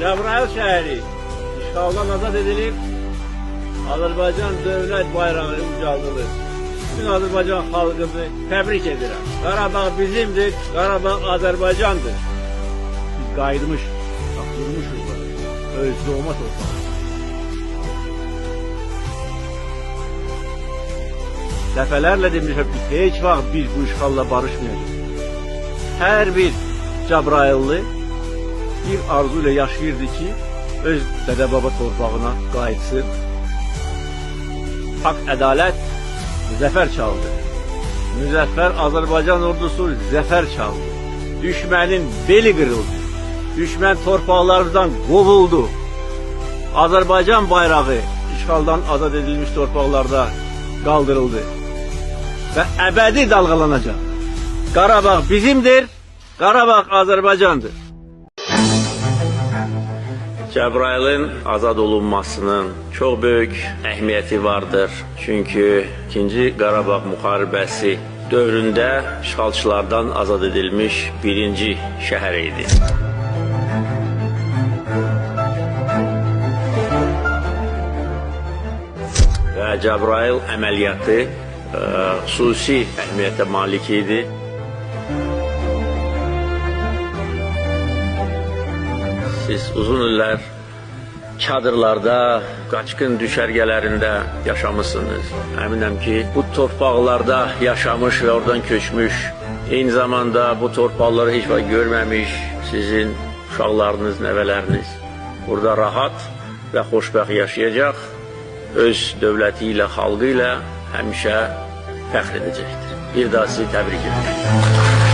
Cəbrayıl şəhəri işğaldan azad edilib, Azərbaycan dövlət bayrağı ucaldılır. Bütün Azərbaycan xalqını təbrik edirəm. Qarabağ bizimdir, Qarabağ Azərbaycandır. Biz qayıtmış, qapılmışız burada. Öz doğma torpağı. Dəfələrlə demişəm ki, heç vaxt biz bu işğalla barışmayacağıq. Hər bir Cəbrayıllı bir arzu ilə yaşayırdı ki, öz dədə-baba torpağına qayıtsın. Haqq, ədalət zəfər çaldı. Müzəffər Azərbaycan ordusu zəfər çaldı. Düşmənin beli qırıldı. Düşmən torpaqlarımızdan qovuldu. Azərbaycan bayrağı işğaldan azad edilmiş torpaqlarda qaldırıldı. Və əbədi dalğalanacaq. Qarabağ bizimdir, Qarabağ Azərbaycandır. Cəbrayılın azad olunmasının çox böyük əhəmiyyəti vardır. Çünki 2-ci Qarabağ müharibəsi dövründə işğalçılardan azad edilmiş birinci şəhər idi. Və Cəbrayıl əməliyyatı xüsusi əhəmiyyətə malik idi. Siz uzun illər çadırlarda, qaçqın düşərgələrində yaşamışsınız. Əminəm ki, bu torpaqlarda yaşamış və oradan köçmüş, eyni zamanda bu torpaqları heç vaxt görməmiş sizin uşaqlarınız, nəvələriniz burada rahat və xoşbəxt yaşayacaq, öz dövləti ilə, xalqı ilə həmişə fəxr edəcəkdir. Bir daha sizi təbrik edirəm.